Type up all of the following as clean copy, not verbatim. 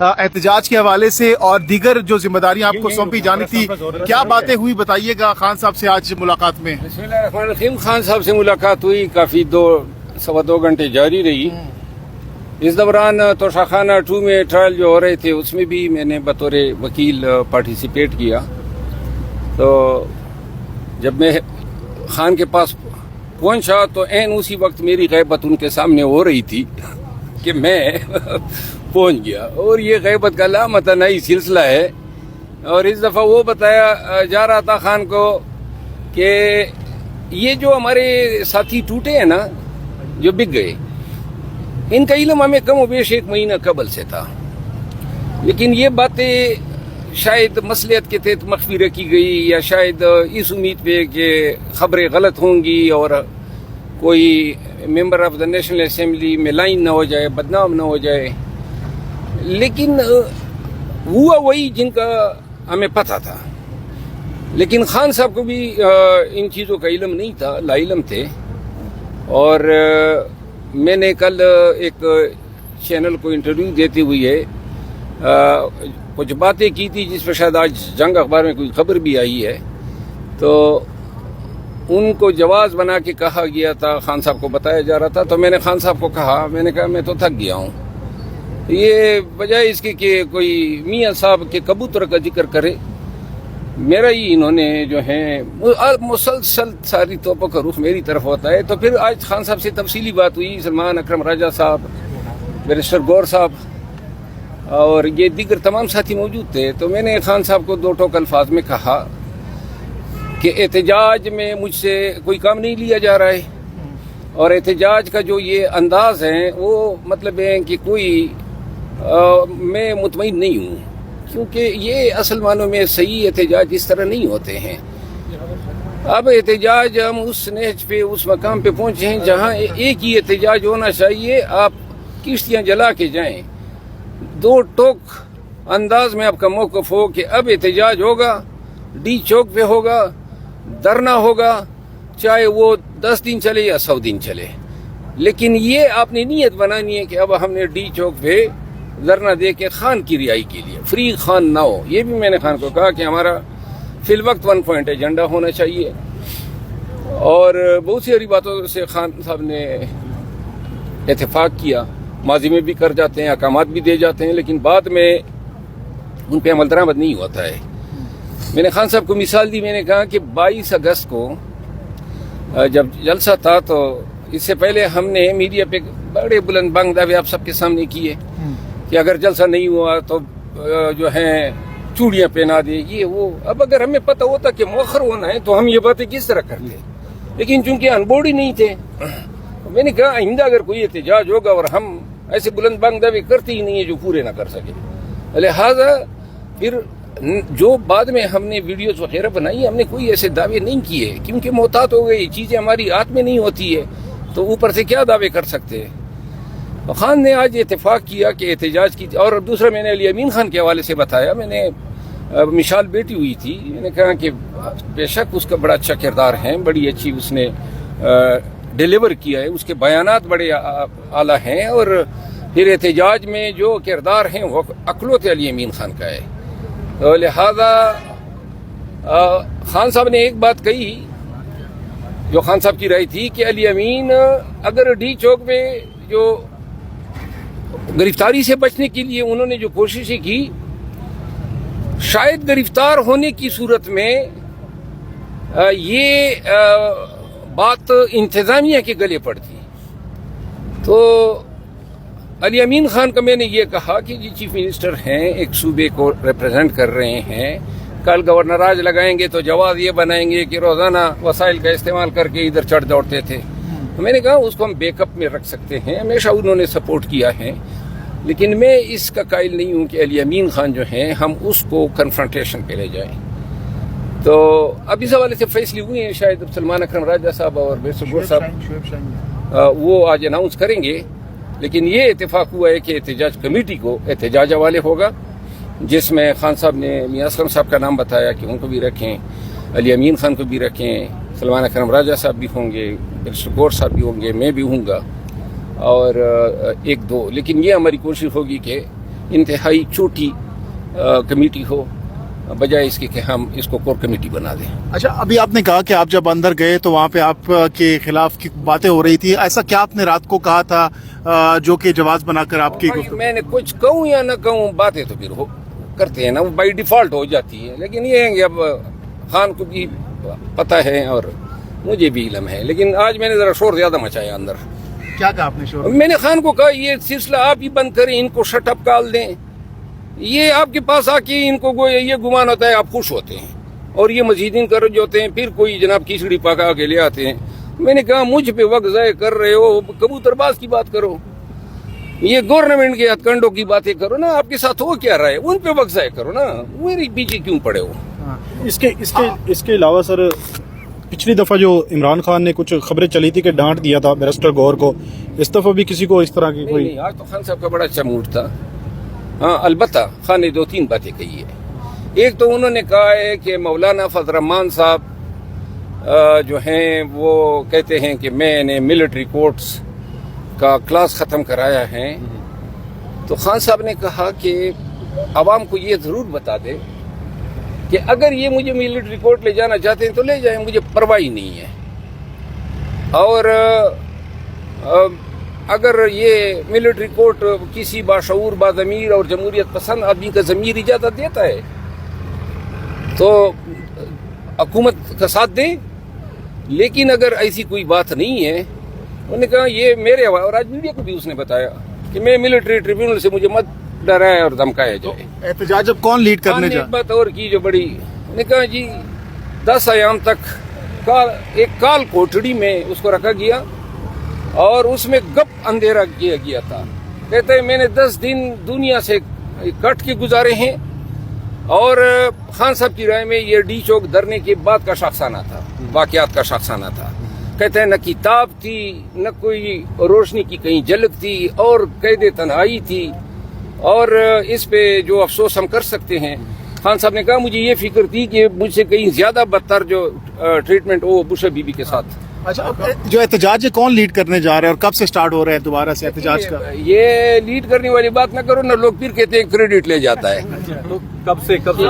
احتجاج کے حوالے سے اور دیگر جو ذمہ داریاں آپ کو سونپی جانی تھی، کیا باتیں ہوئی بتائیے گا خان صاحب سے آج ملاقات میں؟ بسم اللہ الرحمن الرحیم. خان صاحب سے ملاقات ہوئی، کافی سوا دو گھنٹے جاری رہی. اس دوران توشہ خانہ 2 میں ٹرائل جو ہو رہے تھے اس میں بھی میں نے بطور وکیل پارٹیسپیٹ کیا. تو جب میں خان کے پاس پہنچا تو عین اسی وقت میری غیبت ان کے سامنے ہو رہی تھی کہ میں پہنچ گیا. اور یہ غیبت کا لامتناہی سلسلہ ہے. اور اس دفعہ وہ بتایا جا رہا تھا خان کو کہ یہ جو ہمارے ساتھی ٹوٹے ہیں نا، جو بک گئے، ان کا علم ہمیں کم و بیش 1 مہینہ قبل سے تھا، لیکن یہ باتیں شاید مصلحت کے تحت مخفی رکھی گئی، یا شاید اس امید پہ کہ خبریں غلط ہوں گی اور کوئی member of the national assembly میں لائن نہ ہو جائے، بدنام نہ ہو جائے. لیکن ہوا وہی جن کا ہمیں پتہ تھا. لیکن خان صاحب کو بھی ان چیزوں کا علم نہیں تھا، لا علم تھے. اور میں نے کل ایک چینل کو انٹرویو دیتے ہوئے کچھ باتیں کی تھی جس پہ شاید آج جنگ اخبار میں کوئی خبر بھی آئی ہے. تو ان کو جواز بنا کے کہا گیا تھا، خان صاحب کو بتایا جا رہا تھا. تو میں نے خان صاحب کو کہا، میں نے کہا میں تو تھک گیا ہوں. یہ بجائے اس کے کہ کوئی میاں صاحب کے کبوتر کا ذکر کرے، میرا ہی انہوں نے جو ہیں مسلسل ساری توپوں کا رخ میری طرف ہوتا ہے. تو پھر آج خان صاحب سے تفصیلی بات ہوئی. سلمان اکرم راجہ صاحب، بیرسٹر گور صاحب اور یہ دیگر تمام ساتھی موجود تھے. تو میں نے خان صاحب کو 2 ٹوک الفاظ میں کہا کہ احتجاج میں مجھ سے کوئی کام نہیں لیا جا رہا ہے، اور احتجاج کا جو یہ انداز ہے وہ مطلب ہے کہ کوئی میں مطمئن نہیں ہوں، کیونکہ یہ اصل معنوں میں صحیح احتجاج اس طرح نہیں ہوتے ہیں. اب احتجاج ہم اس نہج پہ، اس مقام پہ پہنچے ہیں جہاں ایک ہی احتجاج ہونا چاہیے. آپ کشتیاں جلا کے جائیں، 2 ٹوک انداز میں آپ کا موقف ہو کہ اب احتجاج ہوگا، ڈی چوک پہ ہوگا، دھرنا ہوگا، چاہے وہ 10 دن چلے یا 100 دن چلے. لیکن یہ آپ نے نیت بنانی ہے کہ اب ہم نے ڈی چوک پہ دھرنا دے کے خان کی رہائی کے لیے، فری خان نہ ہو. یہ بھی میں نے خان کو کہا کہ ہمارا فی الوقت 1 پوائنٹ ایجنڈا ہونا چاہیے. اور بہت سی باتوں سے خان صاحب نے اتفاق کیا. ماضی میں بھی کر جاتے ہیں، احکامات بھی دے جاتے ہیں، لیکن بعد میں ان پہ عمل درآمد نہیں ہوتا ہے. میں نے خان صاحب کو مثال دی. میں نے کہا کہ 22 اگست کو جب جلسہ تھا تو اس سے پہلے ہم نے میڈیا پہ بڑے بلند بانگ دعوے آپ سب کے سامنے کیے کہ اگر جلسہ نہیں ہوا تو جو ہیں چوڑیاں پہنا دے، یہ وہ. اب اگر ہمیں پتہ ہوتا کہ مؤخر ہونا ہے تو ہم یہ باتیں کس طرح کرتے، لیکن چونکہ ان بورڈ ہی نہیں تھے. میں نے کہا آئندہ اگر کوئی احتجاج ہوگا اور ہم ایسے بلند بانگ دعوے کرتے ہی نہیں ہیں جو پورے نہ کر سکے، لہذا پھر جو بعد میں ہم نے ویڈیوز وغیرہ بنائی، ہم نے کوئی ایسے دعوے نہیں کیے کیونکہ محتاط ہو گئی. چیزیں ہماری ہاتھ میں نہیں ہوتی ہے تو اوپر سے کیا دعوے کر سکتے ہیں. خان نے آج اتفاق کیا کہ احتجاج کی. اور دوسرا میں نے علی امین خان کے حوالے سے بتایا. میں نے مشال بیٹی ہوئی تھی، میں نے کہا کہ بے شک اس کا بڑا اچھا کردار ہے، بڑی اچھی اس نے ڈیلیور کیا ہے، اس کے بیانات بڑے اعلیٰ ہیں. اور پھر احتجاج میں جو کردار ہیں وہ اکلوت علی امین خان کا ہے. تو لہذا خان صاحب نے ایک بات کہی جو خان صاحب کی رائے تھی کہ علی امین اگر ڈی چوک میں جو گرفتاری سے بچنے کے لیے انہوں نے جو کوششیں کی، شاید گرفتار ہونے کی صورت میں یہ بات انتظامیہ کے گلے پڑتی. تو علی امین خان کا میں نے یہ کہا کہ جی چیف منسٹر ہیں، ایک صوبے کو ریپرزینٹ کر رہے ہیں، کل گورنر راج لگائیں گے تو جواز یہ بنائیں گے کہ روزانہ وسائل کا استعمال کر کے ادھر چڑھ دوڑتے تھے. تو میں نے کہا اس کو ہم بیک اپ میں رکھ سکتے ہیں، ہمیشہ انہوں نے سپورٹ کیا ہے. لیکن میں اس کا قائل نہیں ہوں کہ علی امین خان جو ہیں ہم اس کو کنفرنٹیشن پہ لے جائیں. تو اب اس حوالے سے فیصلے ہوئے ہیں. شاید سلمان اکرم راجہ صاحب اور بیرسٹر گور صاحب وہ آج اناؤنس کریں گے. لیکن یہ اتفاق ہوا ہے کہ احتجاج کمیٹی کو احتجاج حوالے ہوگا، جس میں خان صاحب نے میاں اسلم صاحب کا نام بتایا کہ ان کو بھی رکھیں، علی امین خان کو بھی رکھیں، سلمان اکرم راجہ صاحب بھی ہوں گے، بیرسٹر گور صاحب بھی ہوں گے، میں بھی ہوں گا، اور 1-2. لیکن یہ ہماری کوشش ہوگی کہ انتہائی چھوٹی کمیٹی ہو بجائے اس کے ہم اس کو کور کمیٹی بنا دیں. اچھا ابھی آپ نے کہا کہ آپ جب اندر گئے تو وہاں پہ آپ کے خلاف کی باتیں ہو رہی تھی, ایسا کیا آپ نے رات کو کہا تھا جو کہ جواز بنا کر آپ کی میں نے کچھ کہوں یا نہ کہوں, باتیں تو پھر کرتے ہیں نا, وہ بائی ڈیفالٹ ہو جاتی ہے. لیکن یہ ہے کہ اب خان کو بھی پتہ ہے اور مجھے بھی علم ہے, لیکن آج میں نے ذرا شور زیادہ مچایا اندر. کیا کہا آپ نے شور؟ میں نے خان کو کہا یہ سلسلہ آپ ہی بند کریں, ان کو شٹ اپ کال دیں. یہ آپ کے پاس آ کے ان کو یہ گمان ہوتا ہے آپ خوش ہوتے ہیں اور یہ مزیدین کر جو ہوتے ہیں, پھر کوئی جناب کیچڑی پکا کے لے آتے ہیں. میں نے کہا مجھ پہ وقت ضائع کر رہے ہو, کبوتر باز کی بات کرو, یہ گورنمنٹ کے ہتھ کنڈوں کی باتیں کرو نا, آپ کے ساتھ ہو کیا رہا ہے ان پہ وقت ضائع کرو نا, میری پیچھے کیوں پڑے ہو. اس کے علاوہ سر پچھلی دفعہ جو عمران خان نے کچھ خبریں چلی تھی کہ ڈانٹ دیا تھا بیرسٹر گور کو, اس دفعہ بھی کسی کو اس طرح کی کوئی؟ نہیں, آج تو خان صاحب کا بڑا اچھا موڈ تھا. ہاں البتہ خان نے 2-3 باتیں کہی ہے. ایک تو انہوں نے کہا ہے کہ مولانا فضل الرحمان صاحب جو ہیں وہ کہتے ہیں کہ میں نے ملٹری کورٹس کا کلاس ختم کرایا ہے. تو خان صاحب نے کہا کہ عوام کو یہ ضرور بتا دے کہ اگر یہ مجھے ملٹری کورٹ لے جانا چاہتے ہیں تو لے جائیں, مجھے پرواہ نہیں ہے. اور اگر یہ ملٹری کورٹ کسی باشعور باضمیر اور جمہوریت پسند آدمی کا ضمیر اجازت دیتا ہے تو حکومت کا ساتھ دیں, لیکن اگر ایسی کوئی بات نہیں ہے, انہوں نے کہا یہ میرے حوالے, اور آج میڈیا کو بھی اس نے بتایا کہ میں ملٹری ٹریبیونل سے مجھے مت ڈرایا اور دھمکایا جائے. احتجاج اب کون لیڈ کرنے ایک بات اور کی جو بڑی, نے کہا جی 10 ایام تک ایک کال کوٹڑی میں اس کو رکھا گیا اور اس میں گپ اندھیرا کیا گیا تھا. کہتے ہیں میں نے 10 دن دنیا سے کٹ کے گزارے ہیں, اور خان صاحب کی رائے میں یہ ڈی چوک دھرنے کے بعد کا شخصانہ تھا, واقعات کا شخصانہ تھا. کہتے ہیں نہ کتاب تھی نہ کوئی روشنی کی کہیں جھلک تھی, اور قید تنہائی تھی, اور اس پہ جو افسوس ہم کر سکتے ہیں. خان صاحب نے کہا مجھے یہ فکر تھی کہ مجھ سے کہیں زیادہ بدتر جو ٹریٹمنٹ ہو بشر بی بی کے ساتھ. اچھا جو احتجاج ہے کون لیڈ کرنے جا رہے ہیں اور کب سے سٹارٹ ہو رہا ہے دوبارہ سے احتجاج کا؟ یہ لیڈ کرنے والی بات نہ کرو نا, لوگ پھر کہتے ہیں کریڈٹ لے جاتا ہے. کب سے جی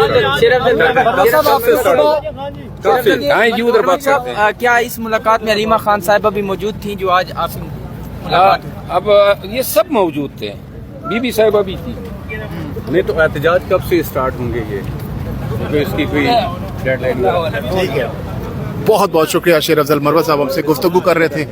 ادھر بات کرتے ہیں. کیا اس ملاقات میں علیمہ خان صاحبہ بھی موجود تھیں جو آج آپ سے؟ اب یہ سب موجود تھے, بی بی صاحبہ بھی تھی. نہیں تو احتجاج کب سے اسٹارٹ ہوں گے یہ؟ اس کی کوئی ڈیڈ لائن؟ ٹھیک ہے, بہت بہت شکریہ. شیر افضل مروت صاحب ہم سے گفتگو کر رہے تھے.